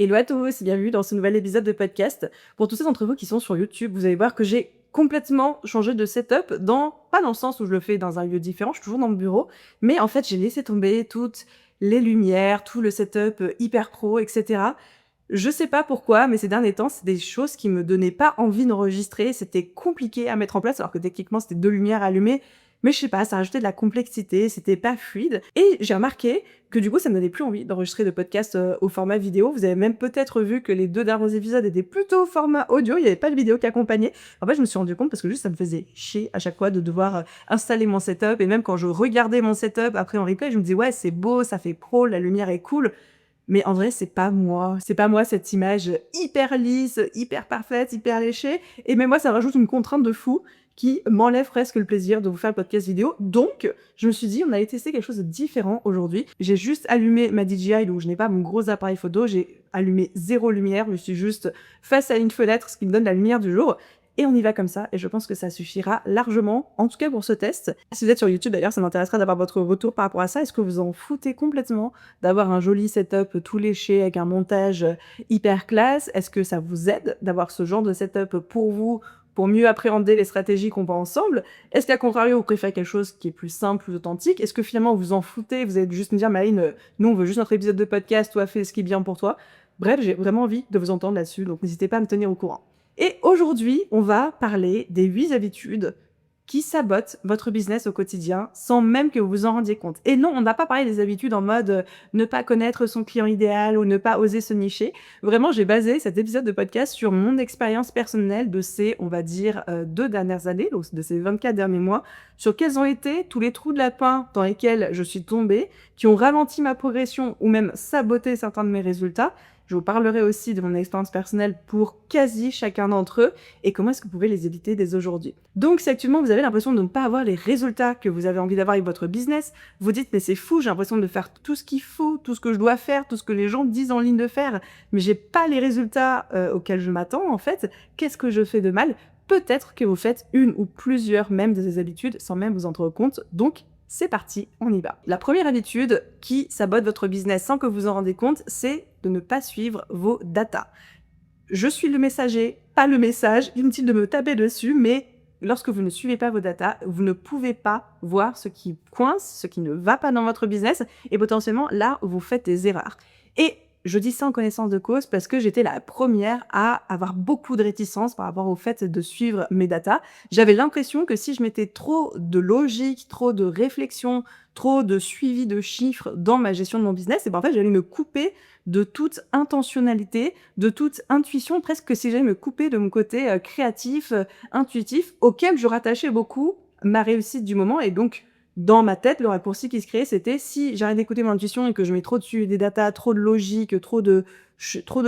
Hello à tous, bienvenue dans ce nouvel épisode de podcast. Pour tous ceux d'entre vous qui sont sur YouTube, vous allez voir que j'ai complètement changé de setup pas dans le sens où je le fais dans un lieu différent, je suis toujours dans mon bureau, mais en fait j'ai laissé tomber toutes les lumières, tout le setup hyper pro, etc. Je sais pas pourquoi, mais ces derniers temps, c'est des choses qui me donnaient pas envie d'enregistrer. C'était compliqué à mettre en place, alors que techniquement, c'était 2 lumières allumées. Mais je sais pas, ça rajoutait de la complexité, c'était pas fluide. Et j'ai remarqué que du coup, ça me donnait plus envie d'enregistrer de podcasts au format vidéo. Vous avez même peut-être vu que les 2 derniers épisodes étaient plutôt au format audio, il y avait pas de vidéo qui accompagnait. En fait, je me suis rendu compte parce que juste ça me faisait chier à chaque fois de devoir installer mon setup. Et même quand je regardais mon setup après en replay, je me disais ouais, c'est beau, ça fait pro, la lumière est cool. Mais en vrai, c'est pas moi. C'est pas moi cette image hyper lisse, hyper parfaite, hyper léchée. Et même moi, ça rajoute une contrainte de fou qui m'enlève presque le plaisir de vous faire le podcast vidéo. Donc, je me suis dit, on allait tester quelque chose de différent aujourd'hui. J'ai juste allumé ma DJI, donc je n'ai pas mon gros appareil photo. J'ai allumé 0 lumière. Je suis juste face à une fenêtre, ce qui me donne la lumière du jour. Et on y va comme ça, et je pense que ça suffira largement, en tout cas pour ce test. Si vous êtes sur YouTube d'ailleurs, ça m'intéresserait d'avoir votre retour par rapport à ça. Est-ce que vous en foutez complètement d'avoir un joli setup tout léché avec un montage hyper classe? Est-ce que ça vous aide d'avoir ce genre de setup pour vous, pour mieux appréhender les stratégies qu'on voit ensemble? Est-ce qu'à contrario, vous préférez quelque chose qui est plus simple, plus authentique? Est-ce que finalement vous en foutez? Vous allez juste me dire, Marine, nous on veut juste notre épisode de podcast, toi fais ce qui est bien pour toi. Bref, j'ai vraiment envie de vous entendre là-dessus, donc n'hésitez pas à me tenir au courant. Et aujourd'hui, on va parler des 8 habitudes qui sabotent votre business au quotidien sans même que vous vous en rendiez compte. Et non, on ne va pas parler des habitudes en mode ne pas connaître son client idéal ou ne pas oser se nicher. Vraiment, j'ai basé cet épisode de podcast sur mon expérience personnelle de ces, on va dire, 2 dernières années, donc de ces 24 derniers mois, sur quels ont été tous les trous de lapin dans lesquels je suis tombée, qui ont ralenti ma progression ou même saboté certains de mes résultats. Je vous parlerai aussi de mon expérience personnelle pour quasi chacun d'entre eux et comment est-ce que vous pouvez les éviter dès aujourd'hui. Donc si actuellement vous avez l'impression de ne pas avoir les résultats que vous avez envie d'avoir avec votre business, vous dites mais c'est fou, j'ai l'impression de faire tout ce qu'il faut, tout ce que je dois faire, tout ce que les gens disent en ligne de faire, mais j'ai pas les résultats auxquels je m'attends en fait, qu'est-ce que je fais de mal? Peut-être que vous faites une ou plusieurs même de ces habitudes sans même vous en rendre compte, donc c'est parti, on y va. La première habitude qui sabote votre business sans que vous en rendez compte, c'est de ne pas suivre vos datas. Je suis le messager, pas le message. Inutile de me taper dessus, mais lorsque vous ne suivez pas vos datas, vous ne pouvez pas voir ce qui coince, ce qui ne va pas dans votre business, et potentiellement là, vous faites des erreurs. Et je dis ça en connaissance de cause parce que j'étais la première à avoir beaucoup de réticence par rapport au fait de suivre mes datas. J'avais l'impression que si je mettais trop de logique, trop de réflexion, trop de suivi de chiffres dans ma gestion de mon business, et ben en fait, j'allais me couper de toute intentionnalité, de toute intuition, presque que si j'allais me couper de mon côté créatif, intuitif, auquel je rattachais beaucoup ma réussite du moment. Et donc, dans ma tête, le raccourci qui se créait, c'était si j'arrête d'écouter mon intuition et que je mets trop dessus des datas, trop de logique, trop de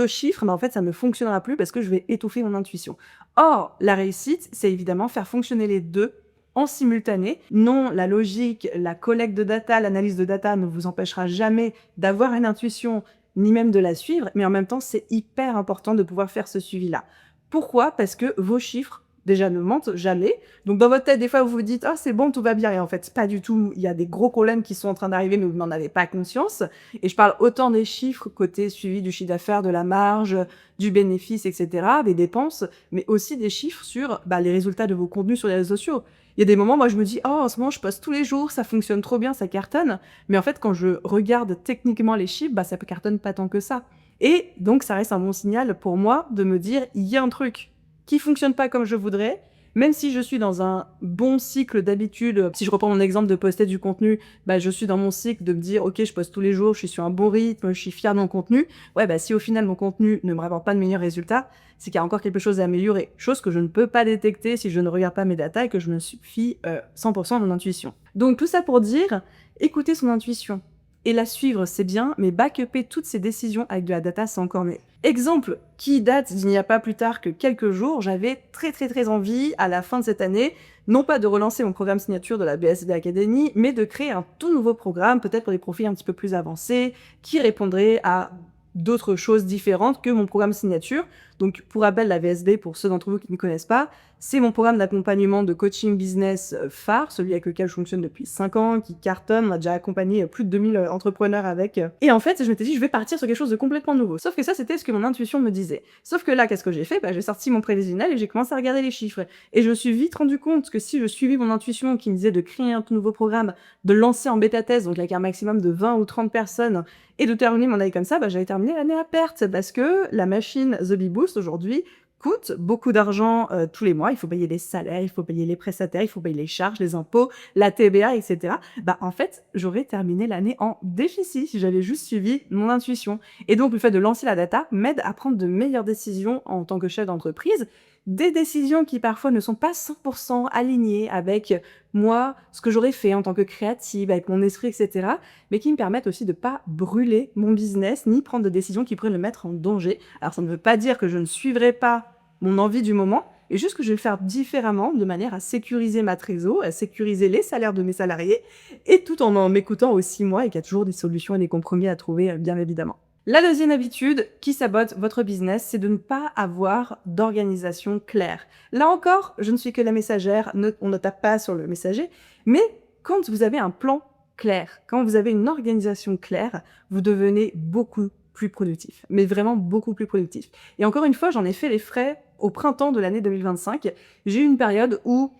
chiffres, ben en fait, ça ne fonctionnera plus parce que je vais étouffer mon intuition. Or, la réussite, c'est évidemment faire fonctionner les deux en simultané. Non, la logique, la collecte de data, l'analyse de data ne vous empêchera jamais d'avoir une intuition ni même de la suivre, mais en même temps, c'est hyper important de pouvoir faire ce suivi-là. Pourquoi? Parce que vos chiffres, déjà, ne mentent jamais. Donc, dans votre tête, des fois, vous vous dites « Ah, c'est bon, tout va bien ». Et en fait, pas du tout. Il y a des gros problèmes qui sont en train d'arriver, mais vous n'en avez pas conscience. Et je parle autant des chiffres côté suivi du chiffre d'affaires, de la marge, du bénéfice, etc., des dépenses, mais aussi des chiffres sur les résultats de vos contenus sur les réseaux sociaux. Il y a des moments, moi, je me dis « Oh, en ce moment, je poste tous les jours, ça fonctionne trop bien, ça cartonne ». Mais en fait, quand je regarde techniquement les chiffres, ça cartonne pas tant que ça. Et donc, ça reste un bon signal pour moi de me dire « Il y a un truc qui fonctionne pas comme je voudrais ». Même si je suis dans un bon cycle d'habitude, si je reprends mon exemple de poster du contenu, je suis dans mon cycle de me dire « Ok, je poste tous les jours, je suis sur un bon rythme, je suis fière de mon contenu ». Ouais, si au final mon contenu ne me rapporte pas de meilleurs résultats, c'est qu'il y a encore quelque chose à améliorer. Chose que je ne peux pas détecter si je ne regarde pas mes datas et que je me fie 100% à mon intuition. Donc tout ça pour dire, écoutez son intuition. Et la suivre, c'est bien, mais backuper toutes ces décisions avec de la data, c'est encore mieux. Exemple qui date d'il n'y a pas plus tard que quelques jours, j'avais très envie, à la fin de cette année, non pas de relancer mon programme signature de la BSD Academy, mais de créer un tout nouveau programme, peut-être pour des profils un petit peu plus avancés, qui répondrait à d'autres choses différentes que mon programme signature. Donc, pour rappel, la VSB, pour ceux d'entre vous qui ne connaissent pas, c'est mon programme d'accompagnement de coaching business phare, celui avec lequel je fonctionne depuis 5 ans, qui cartonne. On a déjà accompagné plus de 2000 entrepreneurs avec. Et en fait, je m'étais dit, je vais partir sur quelque chose de complètement nouveau. Sauf que ça, c'était ce que mon intuition me disait. Sauf que là, qu'est-ce que j'ai fait? J'ai sorti mon prévisionnel et j'ai commencé à regarder les chiffres. Et je me suis vite rendu compte que si je suivais mon intuition qui me disait de créer un tout nouveau programme, de lancer en bêta-test, donc avec un maximum de 20 ou 30 personnes, et de terminer mon année comme ça, j'allais terminer l'année à perte. Parce que la machine The Bee Boost, aujourd'hui, coûte beaucoup d'argent tous les mois. Il faut payer les salaires, il faut payer les prestataires, il faut payer les charges, les impôts, la TVA, etc. En fait, j'aurais terminé l'année en déficit si j'avais juste suivi mon intuition. Et donc, le fait de lancer la data m'aide à prendre de meilleures décisions en tant que chef d'entreprise, des décisions qui parfois ne sont pas 100% alignées avec moi, ce que j'aurais fait en tant que créative, avec mon esprit, etc., mais qui me permettent aussi de pas brûler mon business, ni prendre de décisions qui pourraient le mettre en danger. Alors, ça ne veut pas dire que je ne suivrai pas mon envie du moment, et juste que je vais le faire différemment, de manière à sécuriser ma trésor, à sécuriser les salaires de mes salariés, et tout en m'écoutant aussi moi, et qu'il y a toujours des solutions et des compromis à trouver, bien évidemment. La deuxième habitude qui sabote votre business, c'est de ne pas avoir d'organisation claire. Là encore, je ne suis que la messagère, on ne tape pas sur le messager, mais quand vous avez un plan clair, quand vous avez une organisation claire, vous devenez beaucoup plus productif, mais vraiment beaucoup plus productif. Et encore une fois, j'en ai fait les frais au printemps de l'année 2025. J'ai eu une période où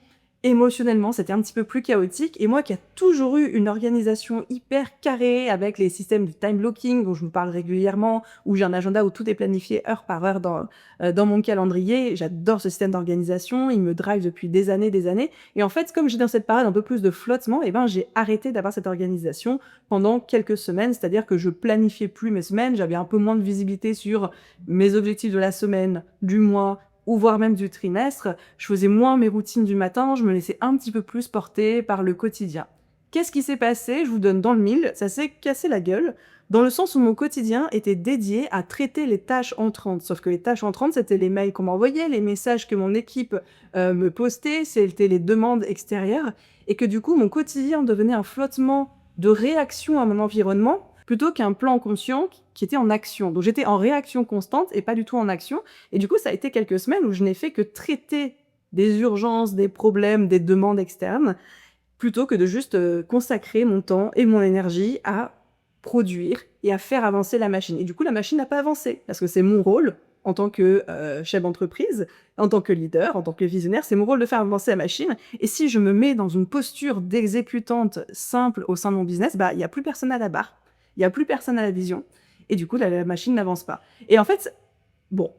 émotionnellement, c'était un petit peu plus chaotique. Et moi qui a toujours eu une organisation hyper carrée avec les systèmes du time blocking dont je vous parle régulièrement, où j'ai un agenda où tout est planifié heure par heure dans mon calendrier. J'adore ce système d'organisation. Il me drive depuis des années, des années. Et en fait, comme j'ai dans cette période un peu plus de flottement, j'ai arrêté d'avoir cette organisation pendant quelques semaines. C'est-à-dire que je planifiais plus mes semaines. J'avais un peu moins de visibilité sur mes objectifs de la semaine, du mois, ou voire même du trimestre. Je faisais moins mes routines du matin, je me laissais un petit peu plus porter par le quotidien. Qu'est-ce qui s'est passé? Je vous donne dans le mille, ça s'est cassé la gueule, dans le sens où mon quotidien était dédié à traiter les tâches entrantes. Sauf que les tâches entrantes, c'était les mails qu'on m'envoyait, les messages que mon équipe me postait, c'était les demandes extérieures, et que du coup, mon quotidien devenait un flottement de réaction à mon environnement, plutôt qu'un plan conscient qui était en action. Donc j'étais en réaction constante et pas du tout en action. Et du coup, ça a été quelques semaines où je n'ai fait que traiter des urgences, des problèmes, des demandes externes, plutôt que de juste consacrer mon temps et mon énergie à produire et à faire avancer la machine. Et du coup, la machine n'a pas avancé, parce que c'est mon rôle en tant que chef d'entreprise, en tant que leader, en tant que visionnaire, c'est mon rôle de faire avancer la machine. Et si je me mets dans une posture d'exécutante simple au sein de mon business, il n'y a plus personne à la barre, il n'y a plus personne à la vision, et du coup, la machine n'avance pas. Et en fait, bon,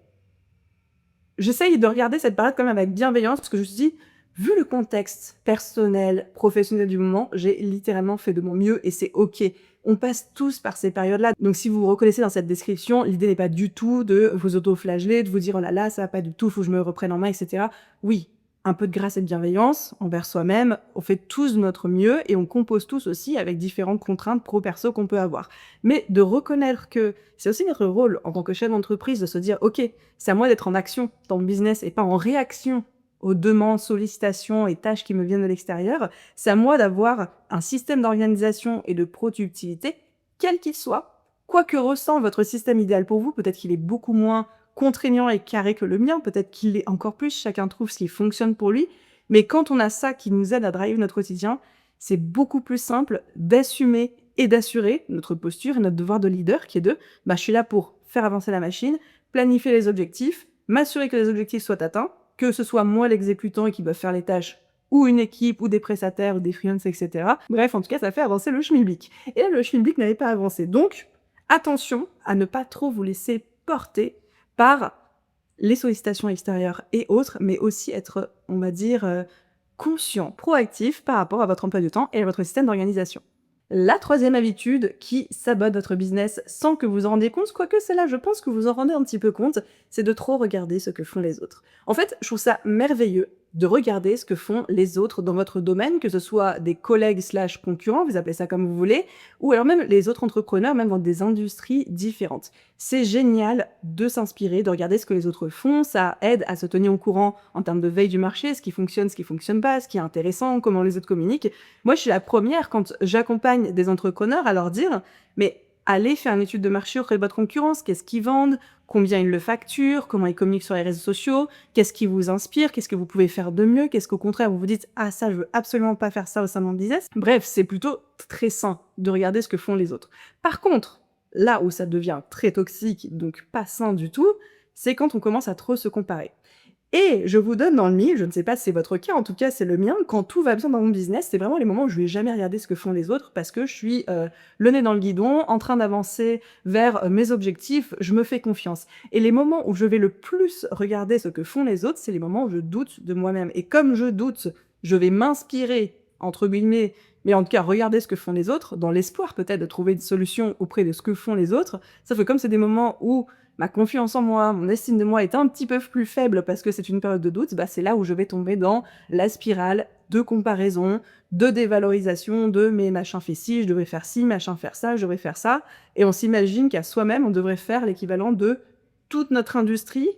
j'essaye de regarder cette période quand même avec bienveillance, parce que je me suis dit, vu le contexte personnel, professionnel du moment, j'ai littéralement fait de mon mieux, et c'est OK. On passe tous par ces périodes-là. Donc si vous vous reconnaissez dans cette description, l'idée n'est pas du tout de vous auto-flageller, de vous dire « Oh là là, ça va pas du tout, faut que je me reprenne en main, etc. » Oui, un peu de grâce et de bienveillance envers soi-même, on fait tous de notre mieux et on compose tous aussi avec différentes contraintes pro-perso qu'on peut avoir. Mais de reconnaître que c'est aussi notre rôle en tant que chef d'entreprise de se dire « Ok, c'est à moi d'être en action dans le business et pas en réaction aux demandes, sollicitations et tâches qui me viennent de l'extérieur. C'est à moi d'avoir un système d'organisation et de productivité, quel qu'il soit. Quoi que ressent votre système idéal pour vous, peut-être qu'il est beaucoup moins contraignant et carré que le mien, peut-être qu'il l'est encore plus, chacun trouve ce qui fonctionne pour lui. Mais quand on a ça qui nous aide à driver notre quotidien, c'est beaucoup plus simple d'assumer et d'assurer notre posture et notre devoir de leader qui est de « je suis là pour faire avancer la machine, planifier les objectifs, m'assurer que les objectifs soient atteints, que ce soit moi l'exécutant et qui doit faire les tâches, ou une équipe, ou des prestataires, ou des freelances, etc. Bref, en tout cas, ça fait avancer le schmilblick. Et là, le schmilblick n'avait pas avancé. Donc, attention à ne pas trop vous laisser porter par les sollicitations extérieures et autres, mais aussi être, on va dire, conscient, proactif par rapport à votre emploi du temps et à votre système d'organisation. La troisième habitude qui sabote votre business sans que vous en rendiez compte, quoique celle-là, je pense que vous en rendez un petit peu compte, c'est de trop regarder ce que font les autres. En fait, je trouve ça merveilleux de regarder ce que font les autres dans votre domaine, que ce soit des collègues / concurrents, vous appelez ça comme vous voulez, ou alors même les autres entrepreneurs, même dans des industries différentes. C'est génial de s'inspirer, de regarder ce que les autres font, ça aide à se tenir au courant en termes de veille du marché, ce qui fonctionne pas, ce qui est intéressant, comment les autres communiquent. Moi, je suis la première, quand j'accompagne des entrepreneurs, à leur dire « Mais allez faire une étude de marché auprès de votre concurrence. Qu'est-ce qu'ils vendent? Combien ils le facturent? Comment ils communiquent sur les réseaux sociaux? Qu'est-ce qui vous inspire? Qu'est-ce que vous pouvez faire de mieux? Qu'est-ce qu'au contraire, vous vous dites: «Ah ça, je veux absolument pas faire ça au sein de mon business». Bref, c'est plutôt très sain de regarder ce que font les autres. Par contre, là où ça devient très toxique, donc pas sain du tout, c'est quand on commence à trop se comparer. Et je vous donne dans le mille, je ne sais pas si c'est votre cas, en tout cas c'est le mien, quand tout va bien dans mon business, c'est vraiment les moments où je vais jamais regarder ce que font les autres parce que je suis, le nez dans le guidon, en train d'avancer vers, mes objectifs, je me fais confiance. Et les moments où je vais le plus regarder ce que font les autres, c'est les moments où je doute de moi-même. Et comme je doute, je vais «m'inspirer» entre guillemets, mais en tout cas regarder ce que font les autres, dans l'espoir peut-être de trouver une solution auprès de ce que font les autres. Sauf que comme c'est des moments où ma confiance en moi, mon estime de moi est un petit peu plus faible parce que c'est une période de doute, bah, c'est là où je vais tomber dans la spirale de comparaison, de dévalorisation, de «mais machin fait ci, je devrais faire ci, machin faire ça, je devrais faire ça», et on s'imagine qu'à soi-même, on devrait faire l'équivalent de toute notre industrie,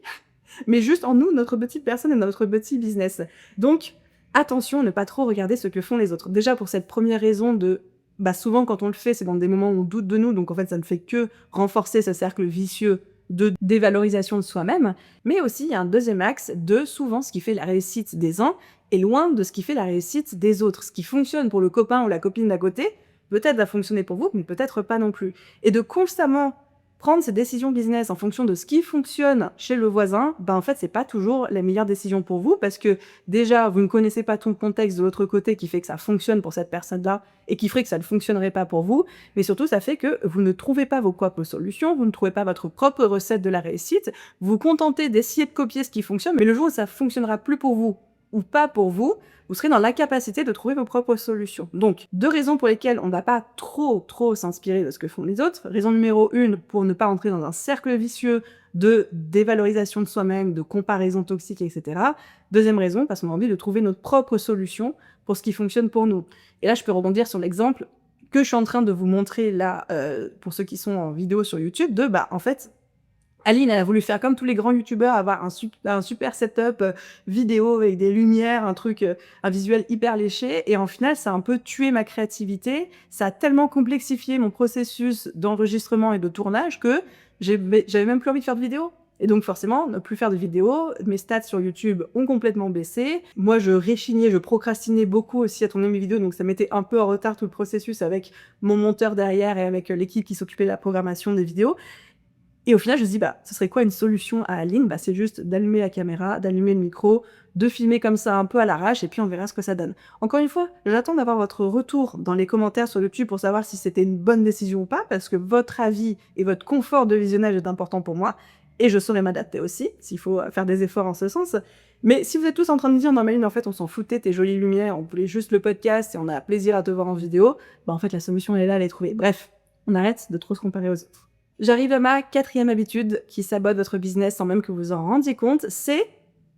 mais juste en nous, notre petite personne et notre petit business. Donc attention, ne pas trop regarder ce que font les autres. Déjà pour cette première raison de bah, souvent quand on le fait, c'est dans des moments où on doute de nous, donc en fait ça ne fait que renforcer ce cercle vicieux de dévalorisation de soi-même. Mais aussi il y a un deuxième axe de souvent ce qui fait la réussite des uns est loin de ce qui fait la réussite des autres. Ce qui fonctionne pour le copain ou la copine d'à côté, peut-être va fonctionner pour vous, mais peut-être pas non plus. Et de constamment prendre ses décisions business en fonction de ce qui fonctionne chez le voisin, ben en fait, c'est pas toujours la meilleure décision pour vous parce que déjà, vous ne connaissez pas tout le contexte de l'autre côté qui fait que ça fonctionne pour cette personne-là et qui ferait que ça ne fonctionnerait pas pour vous. Mais surtout, ça fait que vous ne trouvez pas vos propres solutions, vous ne trouvez pas votre propre recette de la réussite, vous vous contentez d'essayer de copier ce qui fonctionne, mais le jour où ça fonctionnera plus pour vous ou pas pour vous, vous serez dans l'incapacité de trouver vos propres solutions. Donc, 2 raisons pour lesquelles on ne va pas trop s'inspirer de ce que font les autres. Raison numéro 1, pour ne pas entrer dans un cercle vicieux de dévalorisation de soi-même, de comparaison toxique, etc. Deuxième raison, parce qu'on a envie de trouver notre propre solution pour ce qui fonctionne pour nous. Et là, je peux rebondir sur l'exemple que je suis en train de vous montrer là, pour ceux qui sont en vidéo sur YouTube, de bah, en fait, Aline, elle a voulu faire comme tous les grands youtubeurs, avoir un super setup vidéo avec des lumières, un truc, un visuel hyper léché. Et en final, ça a un peu tué ma créativité. Ça a tellement complexifié mon processus d'enregistrement et de tournage que j'avais même plus envie de faire de vidéos. Et donc forcément, ne plus faire de vidéos, mes stats sur YouTube ont complètement baissé. Moi, je réchignais, je procrastinais beaucoup aussi à tourner mes vidéos, donc ça mettait un peu en retard tout le processus avec mon monteur derrière et avec l'équipe qui s'occupait de la programmation des vidéos. Et au final, je me dis: «Bah, ce serait quoi une solution à Aline?» Bah, c'est juste d'allumer la caméra, d'allumer le micro, de filmer comme ça un peu à l'arrache et puis on verra ce que ça donne. Encore une fois, j'attends d'avoir votre retour dans les commentaires sur YouTube pour savoir si c'était une bonne décision ou pas, parce que votre avis et votre confort de visionnage est important pour moi et je saurai m'adapter aussi, s'il faut, faire des efforts en ce sens. Mais si vous êtes tous en train de dire: «Non mais Aline, en fait, on s'en foutait tes jolies lumières, on voulait juste le podcast et on a plaisir à te voir en vidéo», bah, en fait, la solution elle est là, elle est trouvée. Bref, on arrête de trop se comparer aux autres. J'arrive à ma 4e habitude qui sabote votre business sans même que vous en rendiez compte, c'est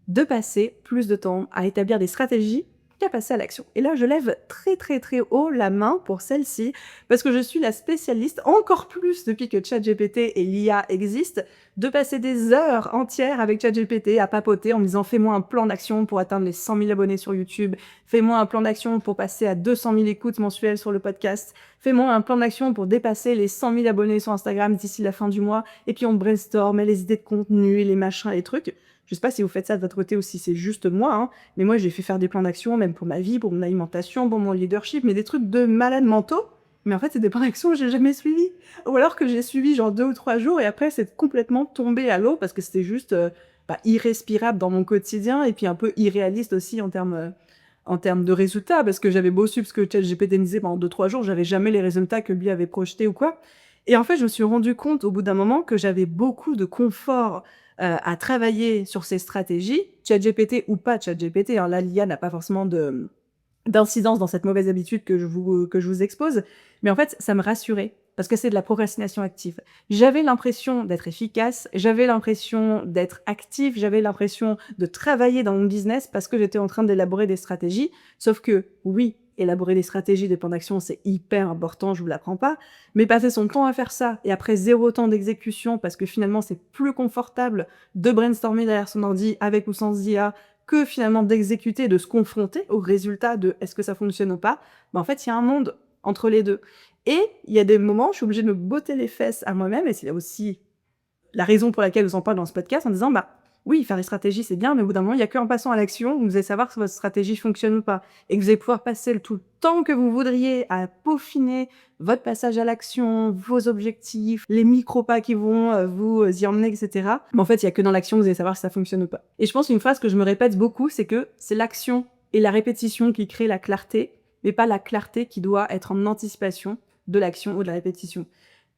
de passer plus de temps à établir des stratégies qu'à passer à l'action. Et là, je lève très haut la main pour celle-ci, parce que je suis la spécialiste, encore plus depuis que ChatGPT et l'IA existent, de passer des heures entières avec ChatGPT à papoter en me disant: «Fais-moi un plan d'action pour atteindre les 100 000 abonnés sur YouTube. Fais-moi un plan d'action pour passer à 200 000 écoutes mensuelles sur le podcast. Fais-moi un plan d'action pour dépasser les 100 000 abonnés sur Instagram d'ici la fin du mois». Et puis on brainstorm les idées de contenu, les machins, les trucs. Je sais pas si vous faites ça de votre côté ou si c'est juste moi, hein, mais moi j'ai fait faire des plans d'action, même pour ma vie, pour mon alimentation, pour mon leadership, mais des trucs de malades mentaux. Mais en fait, c'est des plans d'action que j'ai jamais suivis. Ou alors que j'ai suivi genre 2 ou 3 jours et après c'est complètement tombé à l'eau parce que c'était juste bah, irrespirable dans mon quotidien et puis un peu irréaliste aussi en termes de résultats, parce que j'avais beau suivre ce que ChatGPT me disait pendant 2-3 jours, j'avais jamais les résultats que lui avait projetés ou quoi. Et en fait, je me suis rendu compte au bout d'un moment que j'avais beaucoup de confort à travailler sur ces stratégies, ChatGPT ou pas ChatGPT, hein, là l'IA n'a pas forcément d'incidence dans cette mauvaise habitude que je vous expose, mais en fait, ça me rassurait parce que c'est de la procrastination active. J'avais l'impression d'être efficace, j'avais l'impression d'être active, j'avais l'impression de travailler dans mon business parce que j'étais en train d'élaborer des stratégies, sauf que oui, élaborer des stratégies de plans d'action, c'est hyper important, je vous l'apprends pas, mais passer son temps à faire ça et après 0 temps d'exécution parce que finalement c'est plus confortable de brainstormer derrière son ordi avec ou sans IA que finalement d'exécuter, de se confronter au résultat de est-ce que ça fonctionne ou pas, bah en fait, il y a un monde entre les deux. Et il y a des moments, je suis obligée de me botter les fesses à moi-même et c'est aussi la raison pour laquelle je vous en parle dans ce podcast en disant: «Bah, oui, faire des stratégies, c'est bien, mais au bout d'un moment, il y a qu'en passant à l'action, où vous allez savoir si votre stratégie fonctionne ou pas et que vous allez pouvoir passer tout le temps que vous voudriez à peaufiner votre passage à l'action, vos objectifs, les micro pas qui vont, vous y emmener et cetera. Mais en fait, il y a que dans l'action que vous allez savoir si ça fonctionne ou pas. Et je pense une phrase que je me répète beaucoup, c'est que c'est l'action et la répétition qui créent la clarté, mais pas la clarté qui doit être en anticipation de l'action ou de la répétition.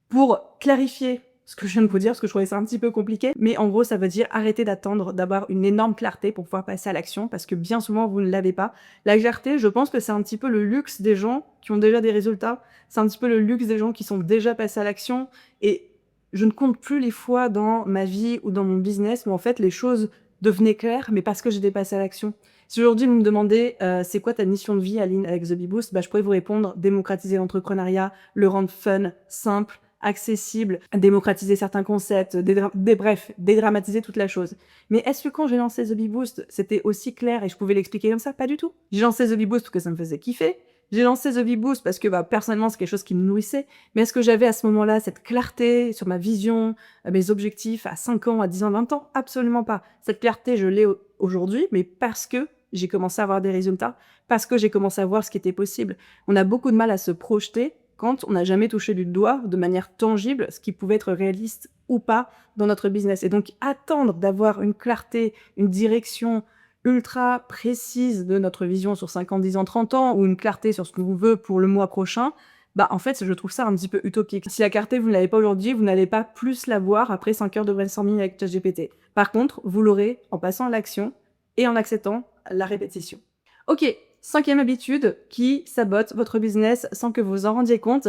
Pour clarifier ce que je viens de vous dire, parce que je trouvais ça un petit peu compliqué, mais en gros, ça veut dire arrêter d'attendre d'avoir une énorme clarté pour pouvoir passer à l'action, parce que bien souvent, vous ne l'avez pas. La clarté, je pense que c'est un petit peu le luxe des gens qui ont déjà des résultats, c'est un petit peu le luxe des gens qui sont déjà passés à l'action, et je ne compte plus les fois dans ma vie ou dans mon business où en fait les choses devenaient claires, mais parce que j'étais passée à l'action. Si aujourd'hui vous me demandez c'est quoi ta mission de vie, Aline, avec The Bee Boost, bah, je pourrais vous répondre démocratiser l'entrepreneuriat, le rendre fun, simple, accessible, démocratiser certains concepts, bref, dédramatiser toute la chose. Mais est-ce que quand j'ai lancé The Bee Boost, c'était aussi clair et je pouvais l'expliquer comme ça? Pas du tout. J'ai lancé The Bee Boost parce que ça me faisait kiffer. J'ai lancé The Bee Boost parce que bah, personnellement, c'est quelque chose qui me nourrissait. Mais est-ce que j'avais à ce moment-là cette clarté sur ma vision, mes objectifs à 5 ans, à 10 ans, 20 ans? Absolument pas. Cette clarté, je l'ai aujourd'hui, mais parce que j'ai commencé à avoir des résultats, parce que j'ai commencé à voir ce qui était possible. On a beaucoup de mal à se projeter quand on n'a jamais touché du doigt de manière tangible ce qui pouvait être réaliste ou pas dans notre business. Et donc attendre d'avoir une clarté, une direction ultra précise de notre vision sur 5 ans, 10 ans, 30 ans, ou une clarté sur ce qu'on veut pour le mois prochain, bah en fait, je trouve ça un petit peu utopique. Si la clarté, vous ne l'avez pas aujourd'hui, vous n'allez pas plus l'avoir après 5 heures de brainstorming avec ChatGPT. Par contre, vous l'aurez en passant à l'action et en acceptant la répétition. Ok, 5e habitude qui sabote votre business sans que vous en rendiez compte,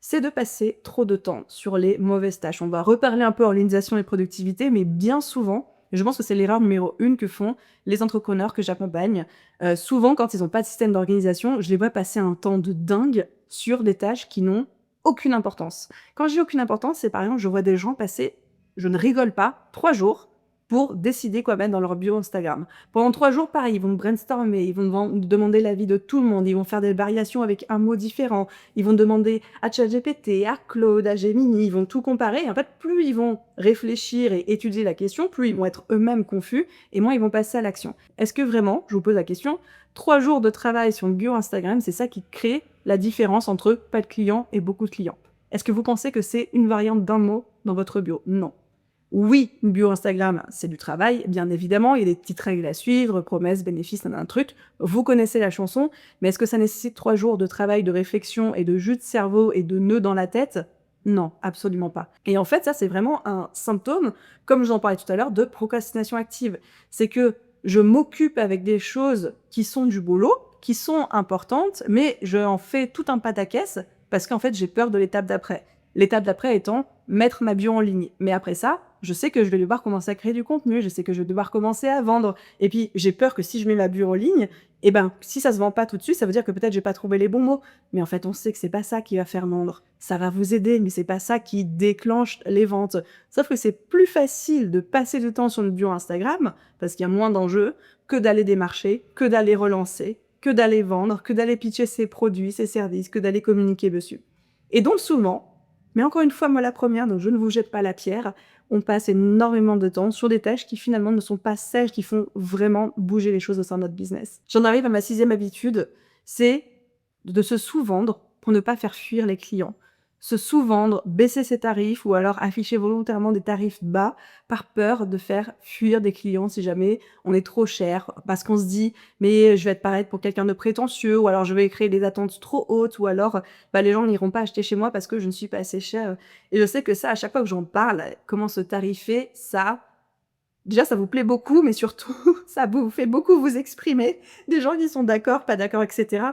c'est de passer trop de temps sur les mauvaises tâches. On va reparler un peu organisation et productivité, mais bien souvent, et je pense que c'est l'erreur numéro 1 que font les entrepreneurs que j'accompagne. Souvent, quand ils n'ont pas de système d'organisation, je les vois passer un temps de dingue sur des tâches qui n'ont aucune importance. Quand je dis aucune importance, c'est par exemple, je vois des gens passer, je ne rigole pas, 3 jours pour décider quoi mettre dans leur bio Instagram. Pendant 3 jours, pareil, ils vont brainstormer, ils vont demander l'avis de tout le monde, ils vont faire des variations avec un mot différent, ils vont demander à ChatGPT, à Claude, à Gemini, ils vont tout comparer. Et en fait, plus ils vont réfléchir et étudier la question, plus ils vont être eux-mêmes confus, et moins ils vont passer à l'action. Est-ce que vraiment, je vous pose la question, 3 jours de travail sur le bio Instagram, c'est ça qui crée la différence entre pas de clients et beaucoup de clients? Est-ce que vous pensez que c'est une variante d'un mot dans votre bio? Non. Oui, une bio Instagram, c'est du travail, bien évidemment, il y a des petites règles à suivre, promesses, bénéfices, un truc. Vous connaissez la chanson, mais est-ce que ça nécessite 3 jours de travail, de réflexion et de jus de cerveau et de nœuds dans la tête? Non, absolument pas. Et en fait, ça, c'est vraiment un symptôme, comme j'en parlais tout à l'heure, de procrastination active. C'est que je m'occupe avec des choses qui sont du boulot, qui sont importantes, mais je en fais tout un pataquès parce qu'en fait, j'ai peur de l'étape d'après. L'étape d'après étant mettre ma bio en ligne. Mais après ça, je sais que je vais devoir commencer à créer du contenu, je sais que je vais devoir commencer à vendre. Et puis, j'ai peur que si je mets ma bio en ligne, eh ben, si ça se vend pas tout de suite, ça veut dire que peut-être j'ai pas trouvé les bons mots. Mais en fait, on sait que c'est pas ça qui va faire vendre. Ça va vous aider, mais c'est pas ça qui déclenche les ventes. Sauf que c'est plus facile de passer du temps sur une bio Instagram, parce qu'il y a moins d'enjeux, que d'aller démarcher, que d'aller relancer, que d'aller vendre, que d'aller pitcher ses produits, ses services, que d'aller communiquer dessus. Et donc souvent, mais encore une fois, moi la première, donc je ne vous jette pas la pierre, on passe énormément de temps sur des tâches qui finalement ne sont pas celles qui font vraiment bouger les choses au sein de notre business. J'en arrive à ma 6e habitude, c'est de se sous-vendre pour ne pas faire fuir les clients. Se sous-vendre, baisser ses tarifs ou alors afficher volontairement des tarifs bas par peur de faire fuir des clients si jamais on est trop cher, parce qu'on se dit mais je vais être paraître pour quelqu'un de prétentieux, ou alors je vais créer des attentes trop hautes, ou alors bah, les gens n'iront pas acheter chez moi parce que je ne suis pas assez chère. Et je sais que ça, à chaque fois que j'en parle, comment se tarifer, ça, déjà ça vous plaît beaucoup, mais surtout ça vous fait beaucoup vous exprimer, des gens qui sont d'accord, pas d'accord, etc.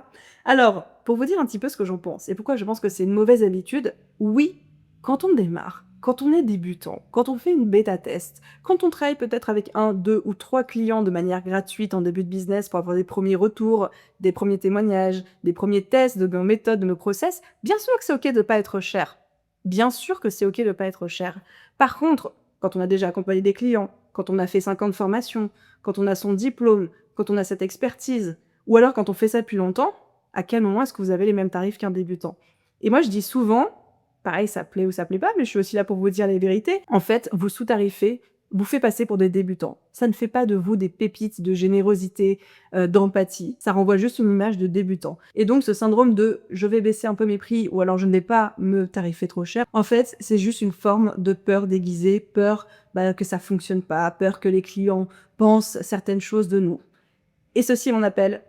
Alors, pour vous dire un petit peu ce que j'en pense, et pourquoi je pense que c'est une mauvaise habitude, oui, quand on démarre, quand on est débutant, quand on fait une bêta test, quand on travaille peut-être avec 1, 2 ou 3 clients de manière gratuite en début de business pour avoir des premiers retours, des premiers témoignages, des premiers tests de nos méthodes, de nos process, bien sûr que c'est ok de ne pas être cher. Bien sûr que c'est ok de ne pas être cher. Par contre, quand on a déjà accompagné des clients, quand on a fait 5 ans de formation, quand on a son diplôme, quand on a cette expertise, ou alors quand on fait ça depuis longtemps, à quel moment est-ce que vous avez les mêmes tarifs qu'un débutant? Et moi, je dis souvent, pareil, ça plaît ou ça plaît pas, mais je suis aussi là pour vous dire les vérités. En fait, vos sous-tarifés vous fait passer pour des débutants. Ça ne fait pas de vous des pépites de générosité, d'empathie. Ça renvoie juste une image de débutant. Et donc ce syndrome de «je vais baisser un peu mes prix» ou alors «je ne vais pas me tarifer trop cher», en fait, c'est juste une forme de peur déguisée, peur, que ça fonctionne pas, peur que les clients pensent certaines choses de nous. Et ceci est mon appel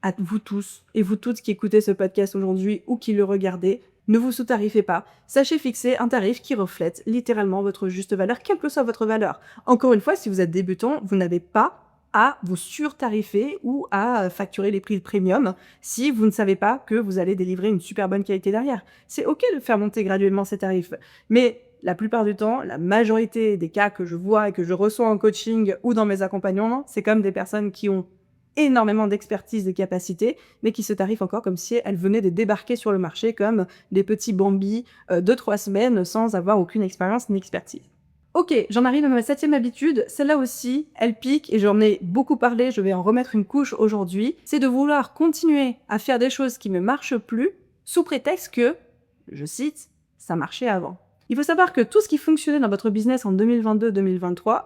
à vous tous et vous toutes qui écoutez ce podcast aujourd'hui ou qui le regardez. Ne vous sous-tarifez pas. Sachez fixer un tarif qui reflète littéralement votre juste valeur, quelle que soit votre valeur. Encore une fois, si vous êtes débutant, vous n'avez pas à vous surtarifer ou à facturer les prix de premium si vous ne savez pas que vous allez délivrer une super bonne qualité derrière. C'est ok de faire monter graduellement ces tarifs, mais la plupart du temps, la majorité des cas que je vois et que je reçois en coaching ou dans mes accompagnements, c'est comme des personnes qui ont énormément d'expertise, de capacité, mais qui se tarifent encore comme si elles venaient de débarquer sur le marché comme des petits Bambis de 3 semaines sans avoir aucune expérience ni expertise. Ok, j'en arrive à ma 7e habitude. Celle-là aussi, elle pique et j'en ai beaucoup parlé, je vais en remettre une couche aujourd'hui. C'est de vouloir continuer à faire des choses qui ne marchent plus sous prétexte que, je cite, ça marchait avant. Il faut savoir que tout ce qui fonctionnait dans votre business en 2022-2023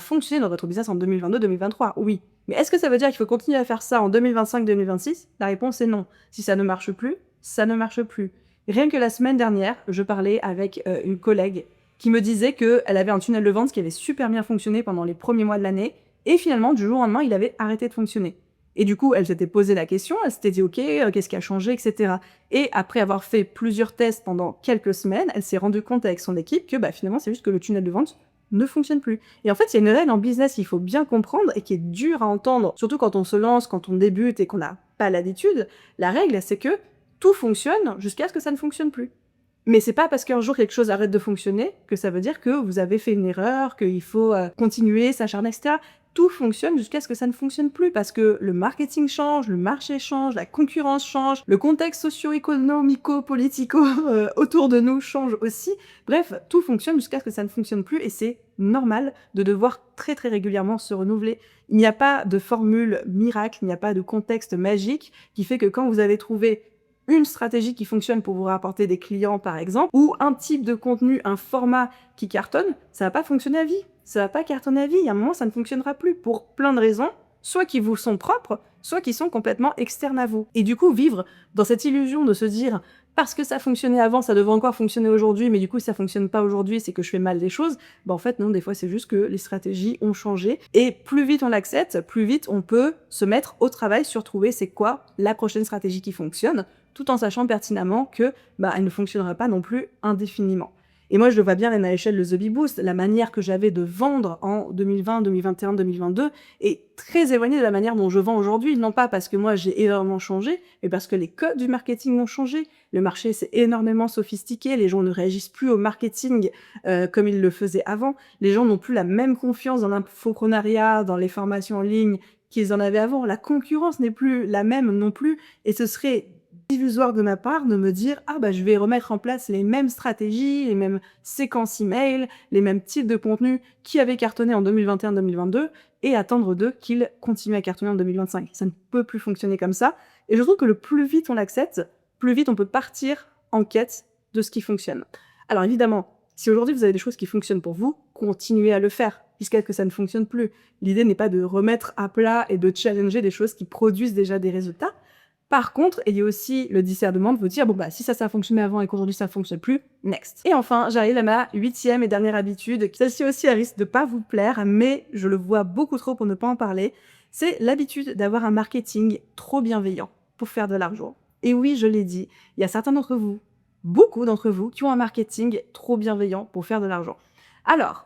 fonctionner dans votre business en 2022-2023, oui. Mais est-ce que ça veut dire qu'il faut continuer à faire ça en 2025-2026 ? La réponse est non. Si ça ne marche plus, ça ne marche plus. Rien que la semaine dernière, je parlais avec une collègue qui me disait qu'elle avait un tunnel de vente qui avait super bien fonctionné pendant les premiers mois de l'année, et finalement, du jour au lendemain, il avait arrêté de fonctionner. Et du coup, elle s'était posé la question, elle s'était dit « Ok, qu'est-ce qui a changé, etc. » Et après avoir fait plusieurs tests pendant quelques semaines, elle s'est rendue compte avec son équipe que finalement, c'est juste que le tunnel de vente ne fonctionne plus. Et en fait, il y a une règle en business qu'il faut bien comprendre et qui est dure à entendre, surtout quand on se lance, quand on débute et qu'on n'a pas l'habitude. La règle, c'est que tout fonctionne jusqu'à ce que ça ne fonctionne plus. Mais c'est pas parce qu'un jour quelque chose arrête de fonctionner que ça veut dire que vous avez fait une erreur, qu'il faut continuer, s'acharner, etc. Tout fonctionne jusqu'à ce que ça ne fonctionne plus parce que le marketing change, le marché change, la concurrence change, le contexte socio-économico-politico autour de nous change aussi. Bref, tout fonctionne jusqu'à ce que ça ne fonctionne plus et c'est normal de devoir très très régulièrement se renouveler. Il n'y a pas de formule miracle, il n'y a pas de contexte magique qui fait que quand vous avez trouvé une stratégie qui fonctionne pour vous rapporter des clients, par exemple, ou un type de contenu, un format qui cartonne, ça va pas fonctionner à vie. Ça va pas cartonner à vie. Il y a un moment, ça ne fonctionnera plus pour plein de raisons, soit qui vous sont propres, soit qui sont complètement externes à vous. Et du coup, vivre dans cette illusion de se dire parce que ça fonctionnait avant, ça devrait encore fonctionner aujourd'hui, mais du coup, si ça fonctionne pas aujourd'hui, c'est que je fais mal les choses. En fait, non, des fois, c'est juste que les stratégies ont changé. Et plus vite on l'accepte, plus vite on peut se mettre au travail sur trouver c'est quoi la prochaine stratégie qui fonctionne, tout en sachant pertinemment que elle ne fonctionnera pas non plus indéfiniment. Et moi, je le vois bien à l'échelle de The Bee Boost, la manière que j'avais de vendre en 2020, 2021, 2022 est très éloignée de la manière dont je vends aujourd'hui. Non pas parce que moi, j'ai énormément changé, mais parce que les codes du marketing ont changé. Le marché s'est énormément sophistiqué, les gens ne réagissent plus au marketing comme ils le faisaient avant. Les gens n'ont plus la même confiance dans l'infoprenariat, dans les formations en ligne qu'ils en avaient avant. La concurrence n'est plus la même non plus, et ce serait illusoire de ma part de me dire je vais remettre en place les mêmes stratégies, les mêmes séquences email, les mêmes types de contenus qui avaient cartonné en 2021-2022 et attendre d'eux qu'ils continuent à cartonner en 2025. Ça ne peut plus fonctionner comme ça. Et je trouve que le plus vite on l'accepte, plus vite on peut partir en quête de ce qui fonctionne. Alors évidemment, si aujourd'hui vous avez des choses qui fonctionnent pour vous, continuez à le faire jusqu'à ce que ça ne fonctionne plus. L'idée n'est pas de remettre à plat et de challenger des choses qui produisent déjà des résultats. Par contre, il y a aussi le discernement de vous dire, si ça a fonctionné avant et qu'aujourd'hui ça ne fonctionne plus, next. Et enfin, j'arrive à ma 8e et dernière habitude, celle-ci aussi elle risque de pas vous plaire, mais je le vois beaucoup trop pour ne pas en parler, c'est l'habitude d'avoir un marketing trop bienveillant pour faire de l'argent. Et oui, je l'ai dit, il y a certains d'entre vous, beaucoup d'entre vous, qui ont un marketing trop bienveillant pour faire de l'argent. Alors,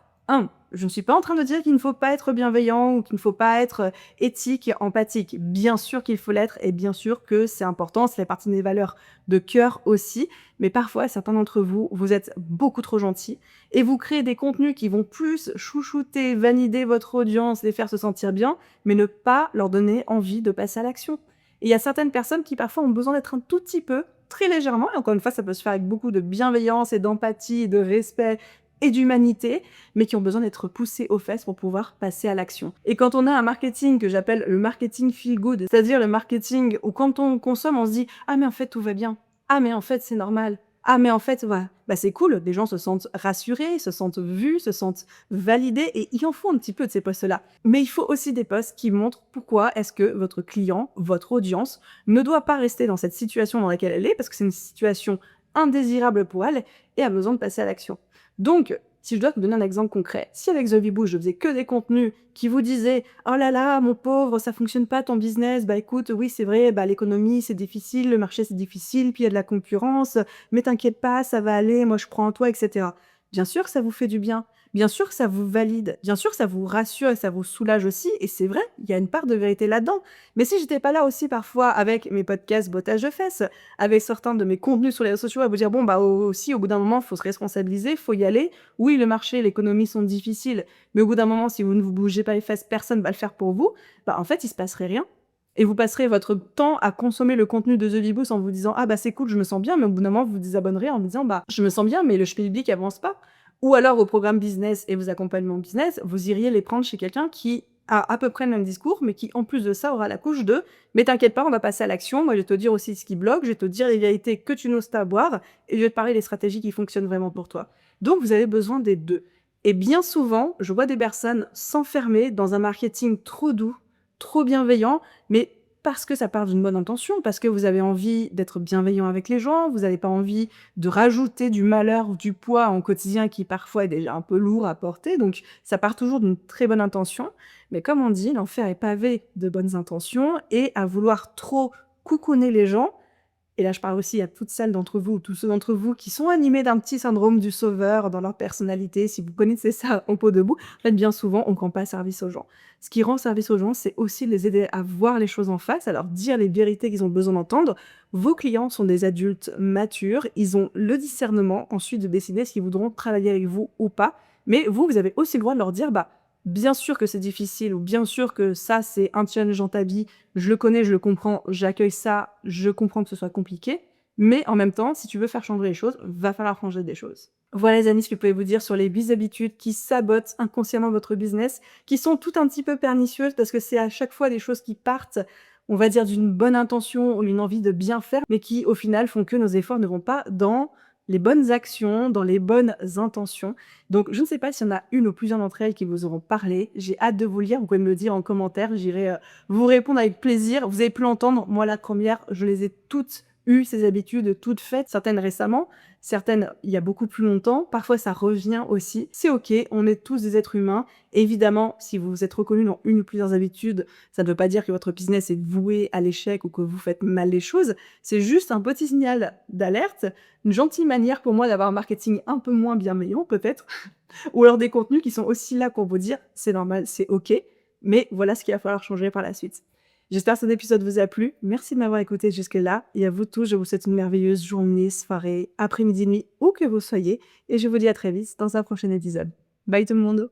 je ne suis pas en train de dire qu'il ne faut pas être bienveillant ou qu'il ne faut pas être éthique, empathique. Bien sûr qu'il faut l'être et bien sûr que c'est important, ça fait partie des valeurs de cœur aussi. Mais parfois, certains d'entre vous, vous êtes beaucoup trop gentils et vous créez des contenus qui vont plus chouchouter, valider votre audience, les faire se sentir bien, mais ne pas leur donner envie de passer à l'action. Et il y a certaines personnes qui parfois ont besoin d'être un tout petit peu, très légèrement, et encore une fois, ça peut se faire avec beaucoup de bienveillance et d'empathie, de respect, et d'humanité, mais qui ont besoin d'être poussés aux fesses pour pouvoir passer à l'action. Et quand on a un marketing que j'appelle le marketing feel good, c'est-à-dire le marketing où quand on consomme, on se dit « Ah mais en fait tout va bien. «Ah mais en fait, c'est normal. Ah mais en fait, voilà». Bah, c'est cool, des gens se sentent rassurés, se sentent vus, se sentent validés et il en faut un petit peu de ces posts-là. Mais il faut aussi des posts qui montrent pourquoi est-ce que votre client, votre audience, ne doit pas rester dans cette situation dans laquelle elle est, parce que c'est une situation indésirable pour elle et a besoin de passer à l'action. Donc, si je dois te donner un exemple concret, si avec The Viboo, je faisais que des contenus qui vous disaient: «Oh là là, mon pauvre, ça fonctionne pas ton business, bah écoute, oui, c'est vrai, bah l'économie, c'est difficile, le marché, c'est difficile, puis il y a de la concurrence, mais t'inquiète pas, ça va aller, moi je crois en toi», et cetera. Bien sûr que ça vous fait du bien, bien sûr que ça vous valide, bien sûr que ça vous rassure et ça vous soulage aussi, et c'est vrai, il y a une part de vérité là-dedans. Mais si j'étais pas là aussi parfois avec mes podcasts bottage de fesses, avec certains de mes contenus sur les réseaux sociaux à vous dire: «Bon, bah, aussi, au bout d'un moment, faut se responsabiliser, faut y aller. Oui, le marché, l'économie sont difficiles, mais au bout d'un moment, si vous ne vous bougez pas les fesses, personne va le faire pour vous», bah, en fait, il se passerait rien et vous passerez votre temps à consommer le contenu de The Viboost en vous disant: «Ah bah, c'est cool, je me sens bien», mais au bout d'un moment, vous vous désabonnerez en vous disant: «Bah, je me sens bien, mais le schmilblick avance pas». Ou alors vos programmes business et vos accompagnements business, vous iriez les prendre chez quelqu'un qui a à peu près le même discours, mais qui, en plus de ça, aura la couche de: «Mais t'inquiète pas, on va passer à l'action. Moi, je vais te dire aussi ce qui bloque, je vais te dire les vérités que tu n'oses pas voir et je vais te parler des stratégies qui fonctionnent vraiment pour toi». Donc vous avez besoin des 2. Et bien souvent, je vois des personnes s'enfermer dans un marketing trop doux, trop bienveillant, mais parce que ça part d'une bonne intention, parce que vous avez envie d'être bienveillant avec les gens, vous n'avez pas envie de rajouter du malheur ou du poids en quotidien qui parfois est déjà un peu lourd à porter, donc ça part toujours d'une très bonne intention. Mais comme on dit, l'enfer est pavé de bonnes intentions et à vouloir trop coucouner les gens, et là je parle aussi à toutes celles d'entre vous, ou tous ceux d'entre vous qui sont animés d'un petit syndrome du sauveur dans leur personnalité, si vous connaissez ça en peau debout, en fait bien souvent on ne rend pas service aux gens. Ce qui rend service aux gens, c'est aussi de les aider à voir les choses en face, à leur dire les vérités qu'ils ont besoin d'entendre. Vos clients sont des adultes matures, ils ont le discernement ensuite de décider s'ils voudront travailler avec vous ou pas, mais vous, vous avez aussi le droit de leur dire: «Bah, bien sûr que c'est difficile» ou «Bien sûr que ça, c'est un challenge dans ta vie, je le connais, je le comprends, j'accueille ça, je comprends que ce soit compliqué, mais en même temps, si tu veux faire changer les choses, va falloir changer des choses». Voilà les amis, ce que je pouvais vous dire sur les habitudes qui sabotent inconsciemment votre business, qui sont toutes un petit peu pernicieuses parce que c'est à chaque fois des choses qui partent, on va dire, d'une bonne intention ou une envie de bien faire, mais qui au final font que nos efforts ne vont pas dans les bonnes actions, dans les bonnes intentions. Donc je ne sais pas s'il y en a une ou plusieurs d'entre elles qui vous auront parlé. J'ai hâte de vous lire, vous pouvez me le dire en commentaire, j'irai, vous répondre avec plaisir. Vous avez pu l'entendre, moi la première, je les ai toutes eues, ces habitudes, toutes faites, certaines récemment, certaines il y a beaucoup plus longtemps. Parfois ça revient aussi. C'est OK, on est tous des êtres humains. Évidemment, si vous vous êtes reconnu dans une ou plusieurs habitudes, ça ne veut pas dire que votre business est voué à l'échec ou que vous faites mal les choses. C'est juste un petit signal d'alerte, une gentille manière pour moi d'avoir un marketing un peu moins bienveillant peut-être, ou alors des contenus qui sont aussi là pour vous dire: «C'est normal, c'est OK, mais voilà ce qu'il va falloir changer par la suite». J'espère que cet épisode vous a plu. Merci de m'avoir écouté jusque-là et à vous tous, je vous souhaite une merveilleuse journée, soirée, après-midi, nuit, où que vous soyez et je vous dis à très vite dans un prochain épisode. Bye tout le monde!